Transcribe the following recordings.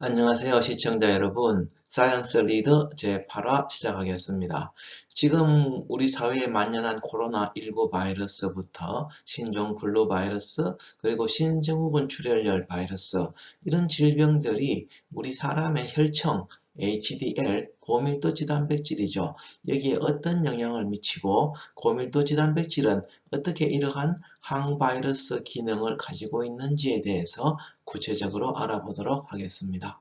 안녕하세요, 시청자 여러분. 사이언스 리더 제8화 시작하겠습니다. 지금 우리 사회에 만연한 코로나19 바이러스부터 신종 플루 바이러스, 그리고 신증후군 출혈열 바이러스, 이런 질병들이 우리 사람의 혈청, HDL, 고밀도 지단백질이죠. 여기에 어떤 영향을 미치고 고밀도 지단백질은 어떻게 이러한 항바이러스 기능을 가지고 있는지에 대해서 구체적으로 알아보도록 하겠습니다.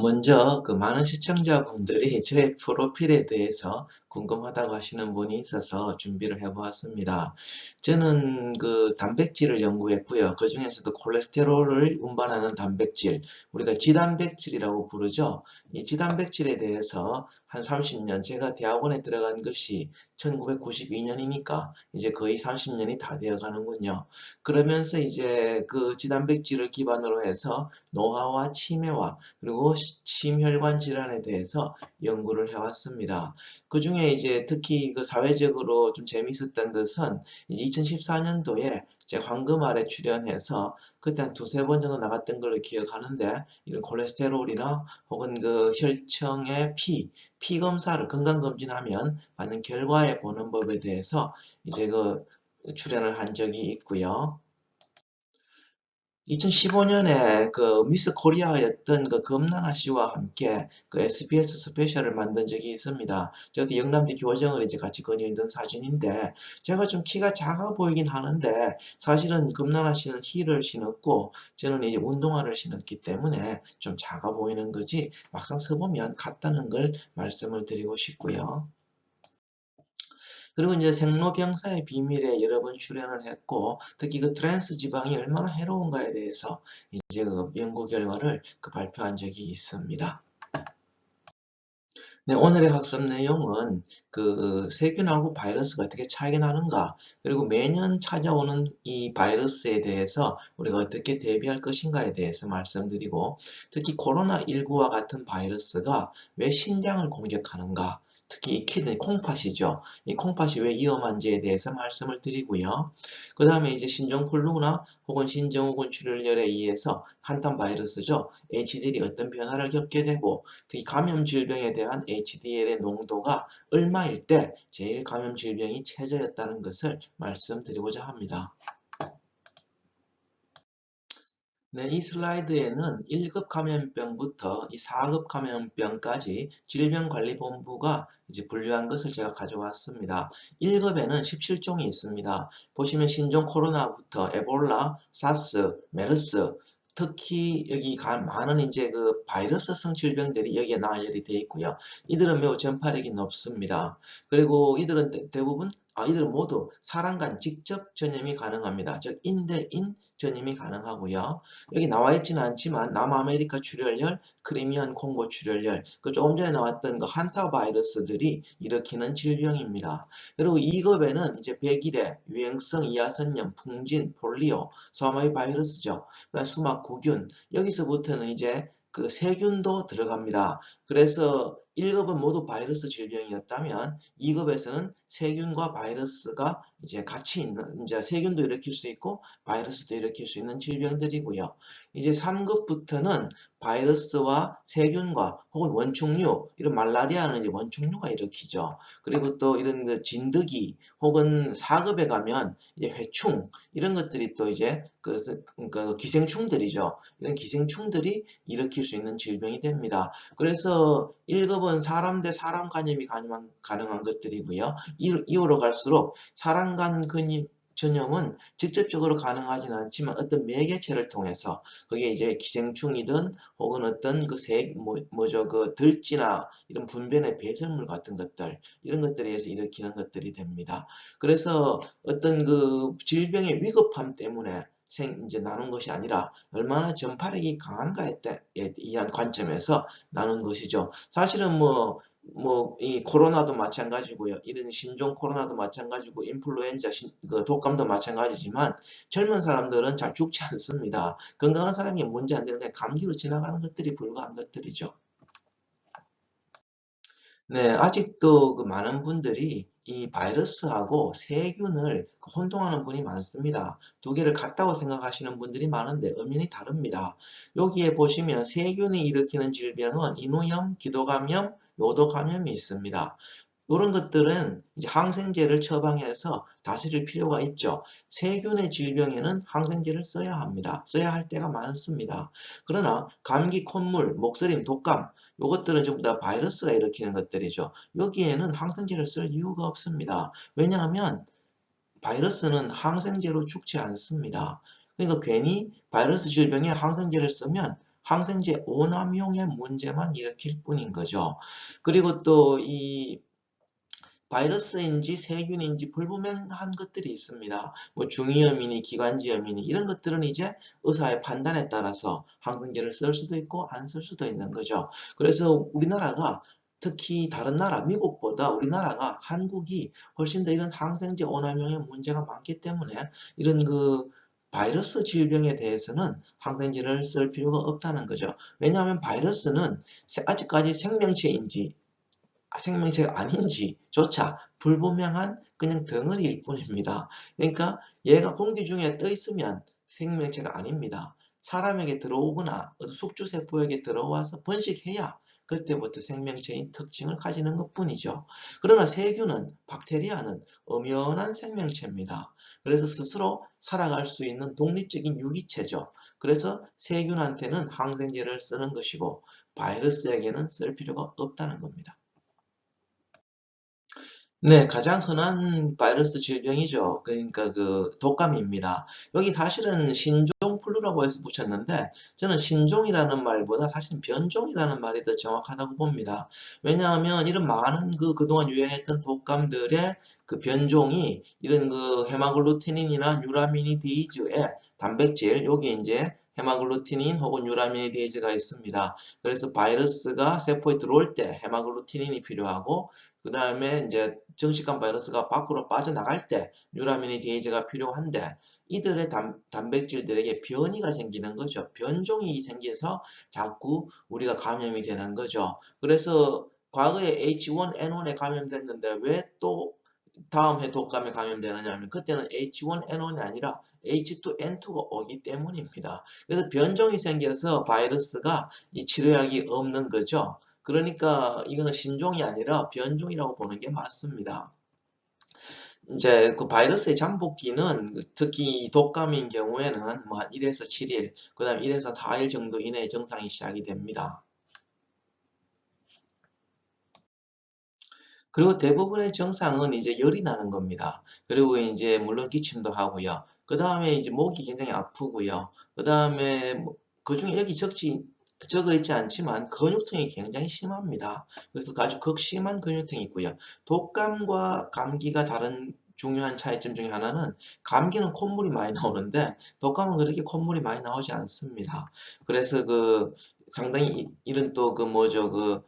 먼저 많은 시청자분들이 저의 프로필에 대해서 궁금하다고 하시는 분이 있어서 준비를 해보았습니다. 저는 단백질을 연구했고요. 그 중에서도 콜레스테롤을 운반하는 단백질, 우리가 지단백질이라고 부르죠. 이 지단백질에 대해서 한 30년, 제가 대학원에 들어간 것이 1992년이니까 이제 거의 30년이 다 되어 가는군요. 그러면서 이제 그 지단백질을 기반으로 해서 노화와 치매와 그리고 심혈관 질환에 대해서 연구를 해왔습니다. 그 중에 이제 특히 사회적으로 좀 재미있었던 것은 이제 2014년도에 제 황금알에 출연해서 그때 한 두세 번 정도 나갔던 걸로 기억하는데, 이런 콜레스테롤이나 혹은 혈청의 피 검사를 건강검진하면 받는 결과에 보는 법에 대해서 이제 출연을 한 적이 있고요. 2015년에 미스 코리아였던 금나나 씨와 함께 SBS 스페셜을 만든 적이 있습니다. 저도 영남대 교정을 이제 같이 거닐던 사진인데, 제가 좀 키가 작아 보이긴 하는데 사실은 금나나 씨는 힐을 신었고 저는 이제 운동화를 신었기 때문에 좀 작아 보이는 거지, 막상 서보면 같다는 걸 말씀을 드리고 싶고요. 그리고 이제 생로병사의 비밀에 여러 번 출연을 했고, 특히 트랜스 지방이 얼마나 해로운가에 대해서 이제 연구 결과를 발표한 적이 있습니다. 네, 오늘의 학습 내용은 세균하고 바이러스가 어떻게 차이가 나는가, 그리고 매년 찾아오는 이 바이러스에 대해서 우리가 어떻게 대비할 것인가에 대해서 말씀드리고, 특히 코로나19와 같은 바이러스가 왜 신장을 공격하는가, 특히 이 콩팥이죠. 이 콩팥이 왜 위험한지에 대해서 말씀을 드리고요. 그 다음에 이제 신종플루나 혹은 신종후군 출혈열에 의해서 한탄 바이러스죠. HDL이 어떤 변화를 겪게 되고, 특히 감염 질병에 대한 HDL의 농도가 얼마일 때 제일 감염 질병이 최저였다는 것을 말씀드리고자 합니다. 네, 이 슬라이드에는 1급 감염병부터 이 4급 감염병까지 질병관리본부가 이제 분류한 것을 제가 가져왔습니다. 1급에는 17종이 있습니다. 보시면 신종 코로나부터 에볼라, 사스, 메르스, 특히 여기 많은 이제 바이러스성 질병들이 여기에 나열이 되어 있고요. 이들은 매우 전파력이 높습니다. 그리고 이들은 이들은 모두 사람 간 직접 전염이 가능합니다. 즉 인대인 전염이 가능하고요. 여기 나와 있지는 않지만 남아메리카 출혈열, 크리미안 콩고 출혈열, 조금 전에 나왔던 한타 바이러스들이 일으키는 질병입니다. 그리고 2급에는 이제 백일해, 유행성 이하선염, 풍진, 폴리오, 소아마비 바이러스죠. 그다음 수막구균, 여기서부터는 이제 세균도 들어갑니다. 그래서 1급은 모두 바이러스 질병이었다면 2급에서는 세균과 바이러스가 이제 같이 있는, 이제 세균도 일으킬 수 있고 바이러스도 일으킬 수 있는 질병들이고요. 이제 3급부터는 바이러스와 세균과 혹은 원충류, 이런 말라리아는 이제 원충류가 일으키죠. 그리고 또 이런 진드기, 혹은 4급에 가면 이제 회충, 이런 것들이 또 이제 기생충들이죠. 이런 기생충들이 일으킬 수 있는 질병이 됩니다. 그래서 1급은 사람 대 사람 감염이 가능한 것들이고요. 이후로 갈수록 사람 간 전염은 직접적으로 가능하지는 않지만 어떤 매개체를 통해서, 그게 이제 기생충이든 혹은 어떤 들쥐나 이런 분변의 배설물 같은 것들, 이런 것들에 의해서 일으키는 것들이 됩니다. 그래서 어떤 질병의 위급함 때문에 이제 나눈 것이 아니라 얼마나 전파력이 강한가에 의한 관점에서 나눈 것이죠. 사실은 이 코로나도 마찬가지고요. 이런 신종 코로나도 마찬가지고, 인플루엔자, 독감도 마찬가지지만 젊은 사람들은 잘 죽지 않습니다. 건강한 사람이 문제 안 되는 게 감기로 지나가는 것들이 불과한 것들이죠. 네, 아직도 그 많은 분들이 이 바이러스하고 세균을 혼동하는 분이 많습니다. 두 개를 같다고 생각하시는 분들이 많은데 엄연히 다릅니다. 여기에 보시면 세균이 일으키는 질병은 인후염, 기도감염, 요도감염이 있습니다. 이런 것들은 이제 항생제를 처방해서 다스릴 필요가 있죠. 세균의 질병에는 항생제를 써야 합니다. 써야 할 때가 많습니다. 그러나 감기, 콧물, 목서림, 독감 이것들은 전부 다 바이러스가 일으키는 것들이죠. 여기에는 항생제를 쓸 이유가 없습니다. 왜냐하면 바이러스는 항생제로 죽지 않습니다. 그러니까 괜히 바이러스 질병에 항생제를 쓰면 항생제 오남용의 문제만 일으킬 뿐인 거죠. 그리고 또이 바이러스인지 세균인지 불분명한 것들이 있습니다. 뭐 중이염이니 기관지염이니 이런 것들은 이제 의사의 판단에 따라서 항생제를 쓸 수도 있고 안 쓸 수도 있는 거죠. 그래서 우리나라가 특히 다른 나라, 미국보다 우리나라가 한국이 훨씬 더 이런 항생제 오남용의 문제가 많기 때문에 이런 그 바이러스 질병에 대해서는 항생제를 쓸 필요가 없다는 거죠. 왜냐하면 바이러스는 아직까지 생명체인지 생명체가 아닌지조차 불분명한 그냥 덩어리일 뿐입니다. 그러니까 얘가 공기 중에 떠 있으면 생명체가 아닙니다. 사람에게 들어오거나 숙주세포에게 들어와서 번식해야 그때부터 생명체인 특징을 가지는 것 뿐이죠. 그러나 세균은, 박테리아는 엄연한 생명체입니다. 그래서 스스로 살아갈 수 있는 독립적인 유기체죠. 그래서 세균한테는 항생제를 쓰는 것이고 바이러스에게는 쓸 필요가 없다는 겁니다. 네, 가장 흔한 바이러스 질병이죠. 그러니까 그 독감입니다. 여기 사실은 신종플루라고 해서 붙였는데 저는 신종이라는 말보다 사실 변종이라는 말이 더 정확하다고 봅니다. 왜냐하면 이런 많은 그동안 유행했던 독감들의 그 변종이 이런 그 헤마글루티닌이나 유라미니데이즈의 단백질, 여기 이제 헤마글루티닌 혹은 유라미니데이즈가 있습니다. 그래서 바이러스가 세포에 들어올 때 헤마글루티닌이 필요하고 그 다음에 이제 정식간 바이러스가 밖으로 빠져나갈 때 유라미니데이즈가 필요한데 이들의 단백질들에게 변이가 생기는 거죠. 변종이 생겨서 자꾸 우리가 감염이 되는 거죠. 그래서 과거에 H1N1에 감염됐는데 왜 또 다음 해 독감에 감염되느냐 하면 그때는 H1N1이 아니라 H2N2가 오기 때문입니다. 그래서 변종이 생겨서 바이러스가 이 치료약이 없는 거죠. 그러니까 이거는 신종이 아니라 변종이라고 보는 게 맞습니다. 이제 그 바이러스의 잠복기는 특히 독감인 경우에는 뭐 한 1에서 7일, 그 다음에 1에서 4일 정도 이내에 증상이 시작이 됩니다. 그리고 대부분의 증상은 이제 열이 나는 겁니다. 그리고 이제 물론 기침도 하고요. 그 다음에 이제 목이 굉장히 아프고요. 그 다음에 그 중에 여기 적어 있지 않지만 근육통이 굉장히 심합니다. 그래서 아주 극심한 근육통이 있고요. 독감과 감기가 다른 중요한 차이점 중에 하나는 감기는 콧물이 많이 나오는데 독감은 그렇게 콧물이 많이 나오지 않습니다. 그래서 그 상당히 이런 또 그 뭐죠 그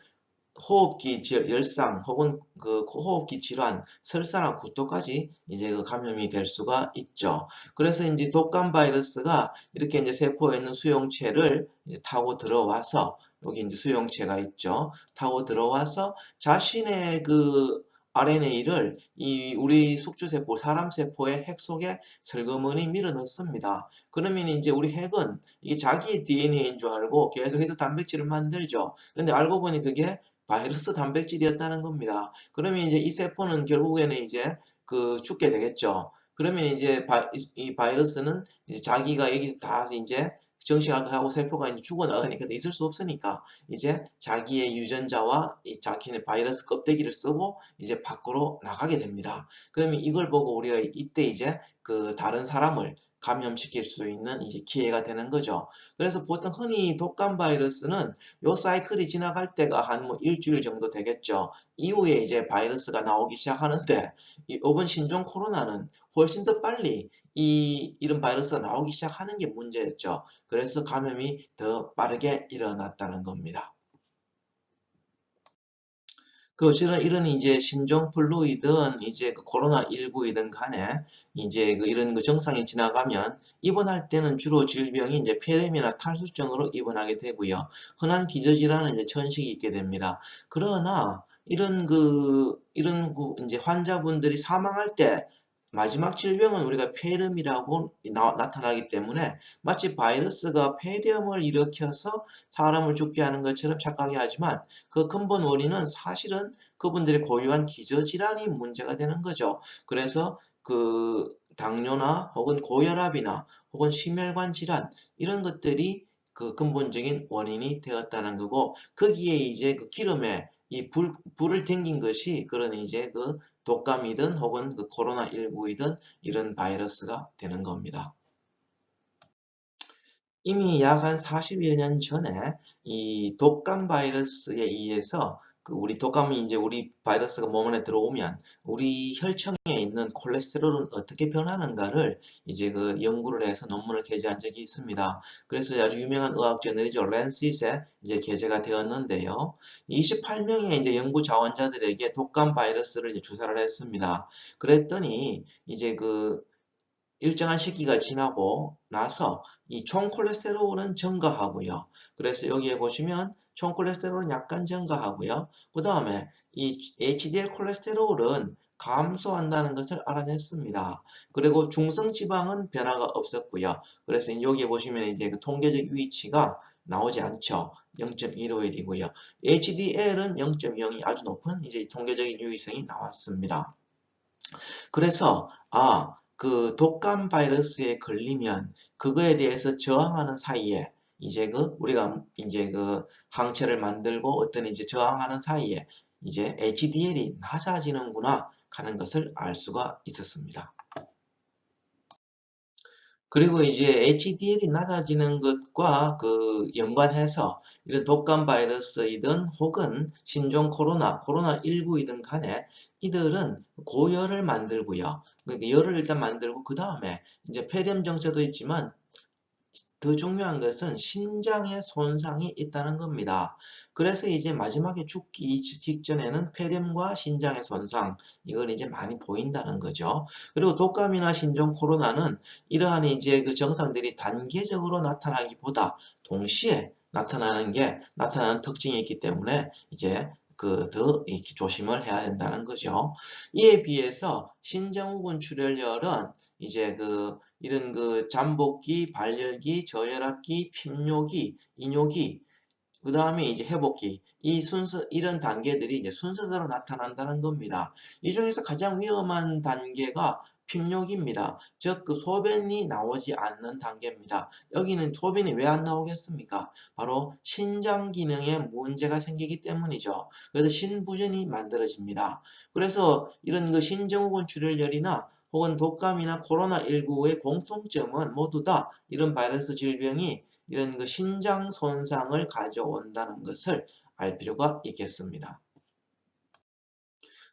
호흡기 열상 혹은 그 호흡기 질환, 설사나 구토까지 이제 그 감염이 될 수가 있죠. 그래서 이제 독감 바이러스가 이렇게 이제 세포에 있는 수용체를 이제 타고 들어와서 여기 이제 수용체가 있죠. 타고 들어와서 자신의 그 RNA를 이 우리 숙주세포, 사람 세포의 핵 속에 슬그머니 밀어 넣습니다. 그러면 이제 우리 핵은 이게 자기의 DNA인 줄 알고 계속해서 단백질을 만들죠. 근데 알고 보니 그게 바이러스 단백질이었다는 겁니다. 그러면 이제 이 세포는 결국에는 이제 그 죽게 되겠죠. 그러면 이제 이 바이러스는 이제 자기가 여기서 다 이제 정식하고 세포가 이제 죽어나가니까 있을 수 없으니까 이제 자기의 유전자와 이 자기의 바이러스 껍데기를 쓰고 이제 밖으로 나가게 됩니다. 그러면 이걸 보고 우리가 이때 이제 그 다른 사람을 감염시킬 수 있는 이제 기회가 되는 거죠. 그래서 보통 흔히 독감 바이러스는 요 사이클이 지나갈 때가 한 뭐 일주일 정도 되겠죠. 이후에 이제 바이러스가 나오기 시작하는데 이번 신종 코로나는 훨씬 더 빨리 이런 바이러스가 나오기 시작하는 게 문제였죠. 그래서 감염이 더 빠르게 일어났다는 겁니다. 그 실은 이런 이제 신종플루이든 이제 그 코로나19이든 간에 이제 그 이런 그 증상이 지나가면 입원할 때는 주로 질병이 이제 폐렴이나 탈수증으로 입원하게 되고요. 흔한 기저질환은 이제 천식이 있게 됩니다. 그러나 이제 환자분들이 사망할 때 마지막 질병은 우리가 폐렴이라고 나타나기 때문에 마치 바이러스가 폐렴을 일으켜서 사람을 죽게 하는 것처럼 착각이 하지만 그 근본 원인은 사실은 그분들이 고유한 기저질환이 문제가 되는 거죠. 그래서 그 당뇨나 혹은 고혈압이나 혹은 심혈관 질환 이런 것들이 그 근본적인 원인이 되었다는 거고 거기에 이제 그 기름에 불을 땡긴 것이 그런 이제 그 독감이든 혹은 그 코로나19이든 이런 바이러스가 되는 겁니다. 이미 약 한 40여 년 전에 이 독감 바이러스에 의해서 그 우리 독감이 이제 우리 바이러스가 몸 안에 들어오면 우리 혈청에 있는 콜레스테롤은 어떻게 변하는가를 이제 그 연구를 해서 논문을 게재한 적이 있습니다. 그래서 아주 유명한 의학 저널이죠. 랜시스에 이제 게재가 되었는데요. 28명의 이제 연구 자원자들에게 독감 바이러스를 이제 주사를 했습니다. 그랬더니 이제 그 일정한 시기가 지나고 나서 이 총 콜레스테롤은 증가하고요. 그래서 여기에 보시면 총 콜레스테롤은 약간 증가하고요. 그 다음에 이 HDL 콜레스테롤은 감소한다는 것을 알아냈습니다. 그리고 중성지방은 변화가 없었고요. 그래서 여기에 보시면 이제 그 통계적 유의치가 나오지 않죠. 0.15일이고요. HDL은 0.0이 아주 높은 이제 통계적인 유의성이 나왔습니다. 그래서 그 독감 바이러스에 걸리면 그거에 대해서 저항하는 사이에 이제 그 우리가 이제 그 항체를 만들고 어떤 이제 저항하는 사이에 이제 HDL이 낮아지는구나 하는 것을 알 수가 있었습니다. 그리고 이제 HDL이 낮아지는 것과 그 연관해서 이런 독감 바이러스이든 혹은 신종 코로나19이든 간에 이들은 고열을 만들고요. 그러니까 열을 일단 만들고 그 다음에 이제 폐렴 증세도 있지만 더 중요한 것은 신장에 손상이 있다는 겁니다. 그래서 이제 마지막에 죽기 직전에는 폐렴과 신장의 손상, 이걸 이제 많이 보인다는 거죠. 그리고 독감이나 신종 코로나는 이러한 이제 그 증상들이 단계적으로 나타나기보다 동시에 나타나는 특징이 있기 때문에 이제 더 조심을 해야 된다는 거죠. 이에 비해서 신장후군 출혈열은 이제 이런 잠복기, 발열기, 저혈압기, 핍뇨기, 이뇨기, 그 다음에 이제 회복기, 이런 단계들이 이제 순서대로 나타난다는 겁니다. 이 중에서 가장 위험한 단계가 핍뇨기입니다. 즉, 그 소변이 나오지 않는 단계입니다. 여기는 소변이 왜 안 나오겠습니까? 바로 신장 기능에 문제가 생기기 때문이죠. 그래서 신부전이 만들어집니다. 그래서 이런 그 신증후군 출혈열이나 혹은 독감이나 코로나19의 공통점은 모두 다 이런 바이러스 질병이 이런 그 신장 손상을 가져온다는 것을 알 필요가 있겠습니다.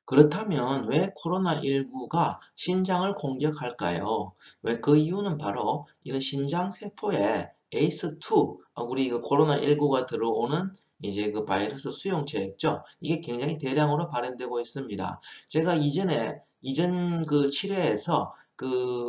그렇다면 왜 코로나19가 신장을 공격할까요? 왜 그 이유는 바로 이런 신장세포에 ACE2, 우리 그 코로나19가 들어오는 이제 그 바이러스 수용체였죠. 이게 굉장히 대량으로 발현되고 있습니다. 제가 이전 그 7회에서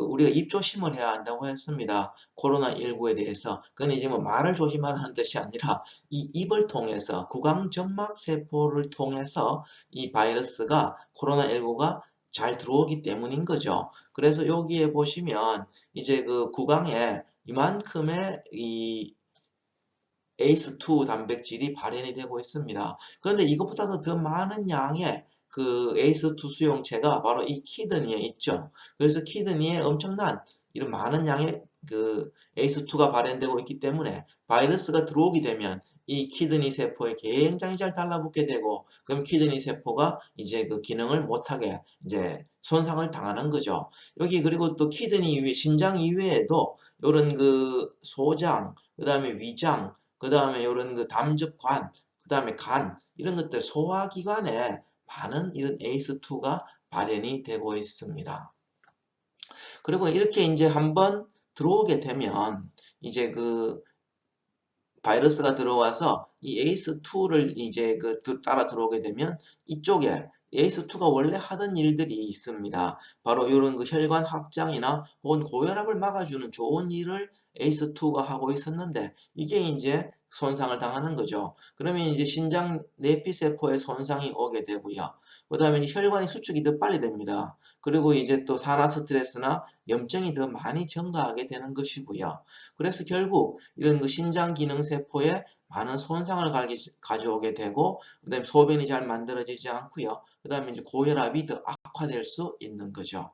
우리가 입 조심을 해야 한다고 했습니다. 코로나19에 대해서. 그건 이제 뭐 말을 조심하라는 뜻이 아니라 이 입을 통해서 구강점막 세포를 통해서 이 바이러스가 코로나19가 잘 들어오기 때문인 거죠. 그래서 여기에 보시면 이제 그 구강에 이만큼의 이 ACE2 단백질이 발현이 되고 있습니다. 그런데 이것보다도 더 많은 양의 그 ACE2 수용체가 바로 이 키드니에 있죠. 그래서 키드니에 엄청난 이런 많은 양의 그 ACE2가 발현되고 있기 때문에 바이러스가 들어오게 되면 이 키드니 세포에 굉장히 잘 달라붙게 되고 그럼 키드니 세포가 이제 그 기능을 못하게 이제 손상을 당하는 거죠. 여기 그리고 또 키드니 이외 신장 이외에도 이런 그 소장, 그 다음에 위장, 그 다음에 이런 그 담즙관, 그 다음에 간, 이런 것들 소화기관에 많은 이런 ACE2가 발현이 되고 있습니다. 그리고 이렇게 이제 한번 들어오게 되면 이제 그 바이러스가 들어와서 이 ACE2를 이제 따라 들어오게 되면 이쪽에 ACE2가 원래 하던 일들이 있습니다. 바로 이런 그 혈관 확장이나 혹은 고혈압을 막아주는 좋은 일을 ACE2가 하고 있었는데 이게 이제 손상을 당하는 거죠. 그러면 이제 신장 내피세포에 손상이 오게 되고요. 그 다음에 혈관이 수축이 더 빨리 됩니다. 그리고 이제 또 산화 스트레스나 염증이 더 많이 증가하게 되는 것이고요. 그래서 결국 이런 그 신장 기능 세포에 많은 손상을 가져오게 되고, 그다음에 소변이 잘 만들어지지 않고요. 그다음에 이제 고혈압이 더 악화될 수 있는 거죠.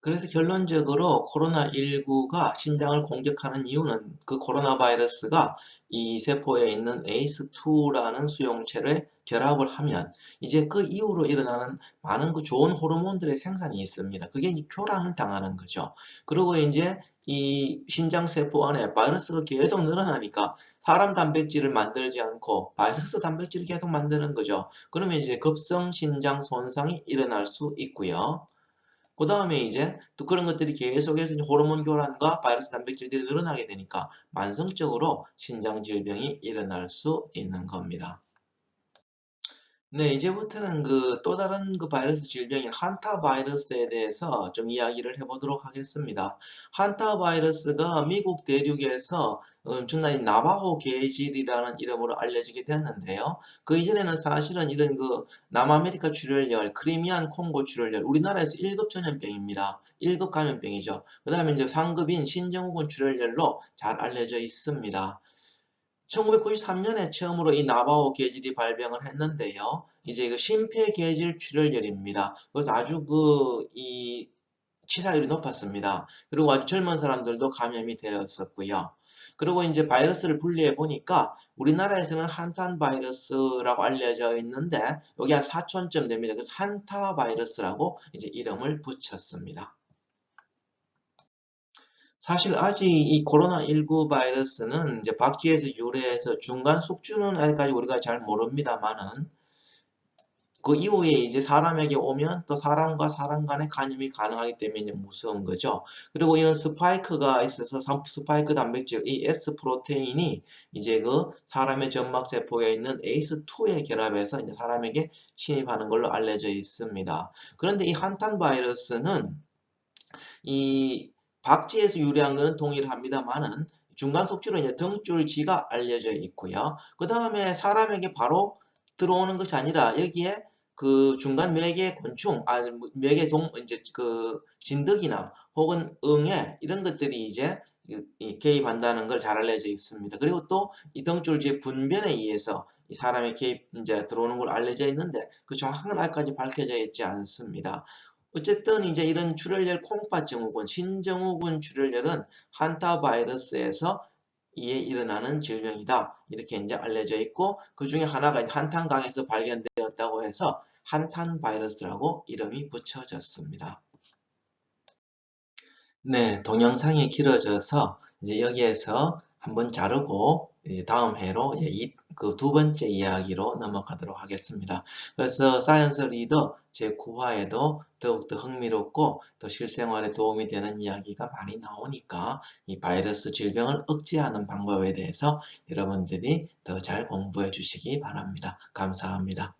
그래서 결론적으로 코로나19가 신장을 공격하는 이유는 그 코로나 바이러스가 이 세포에 있는 ACE2라는 수용체를 결합을 하면 이제 그 이후로 일어나는 많은 그 좋은 호르몬들의 생산이 있습니다. 그게 이제 교란을 당하는 거죠. 그리고 이제 이 신장 세포 안에 바이러스가 계속 늘어나니까 사람 단백질을 만들지 않고 바이러스 단백질을 계속 만드는 거죠. 그러면 이제 급성 신장 손상이 일어날 수 있고요. 그 다음에 이제 또 그런 것들이 계속해서 이제 호르몬 교란과 바이러스 단백질들이 늘어나게 되니까 만성적으로 신장 질병이 일어날 수 있는 겁니다. 네, 이제부터는 그 또 다른 그 바이러스 질병인 한타 바이러스에 대해서 좀 이야기를 해보도록 하겠습니다. 한타 바이러스가 미국 대륙에서 엄청난 나바호 계질이라는 이름으로 알려지게 되었는데요. 그 이전에는 사실은 이런 그 남아메리카 출혈열, 크리미안 콩고 출혈열, 우리나라에서 1급 전염병입니다. 1급 감염병이죠. 그 다음에 이제 상급인 신증후군 출혈열로 잘 알려져 있습니다. 1993년에 처음으로 이 나바오 계질이 발병을 했는데요. 이제 그 심폐계질 출혈열입니다. 그래서 아주 이 치사율이 높았습니다. 그리고 아주 젊은 사람들도 감염이 되었었고요. 그리고 이제 바이러스를 분리해 보니까 우리나라에서는 한탄 바이러스라고 알려져 있는데 여기 한 4촌쯤 됩니다. 그래서 한타 바이러스라고 이제 이름을 붙였습니다. 사실 아직 이 코로나19 바이러스는 이제 박쥐에서 유래해서 중간 숙주는 아직까지 우리가 잘 모릅니다만은 그 이후에 이제 사람에게 오면 또 사람과 사람 간의 감염이 가능하기 때문에 이제 무서운 거죠. 그리고 이런 스파이크가 있어서 스파이크 단백질, 이 S 프로테인이 이제 그 사람의 점막 세포에 있는 ACE2에 결합해서 이제 사람에게 침입하는 걸로 알려져 있습니다. 그런데 이 한탄 바이러스는 이 박쥐에서 유래한 것은 동일합니다만은 중간 속주로 이제 등줄지가 알려져 있고요. 그 다음에 사람에게 바로 들어오는 것이 아니라 여기에 그 중간 매개 곤충, 매개 이제 그 진드기나 혹은 응애 이런 것들이 이제 개입한다는 걸 잘 알려져 있습니다. 그리고 또 이 등줄지의 분변에 의해서 이 사람의 개입 이제 들어오는 걸 알려져 있는데 그 정확한 건 아직까지 밝혀져 있지 않습니다. 어쨌든 이제 이런 출혈열 콩팥 증후군, 신증후군 출혈열은 한타 바이러스에서 이에 일어나는 질병이다. 이렇게 이제 알려져 있고 그 중에 하나가 한탄강에서 발견되었다고 해서 한탄 바이러스라고 이름이 붙여졌습니다. 네, 동영상이 길어져서 이제 여기에서 한번 자르고 이제 다음 회로 그 두 번째 이야기로 넘어가도록 하겠습니다. 그래서 사이언스 리더 제 9화에도 더욱더 흥미롭고 또 실생활에 도움이 되는 이야기가 많이 나오니까 이 바이러스 질병을 억제하는 방법에 대해서 여러분들이 더 잘 공부해 주시기 바랍니다. 감사합니다.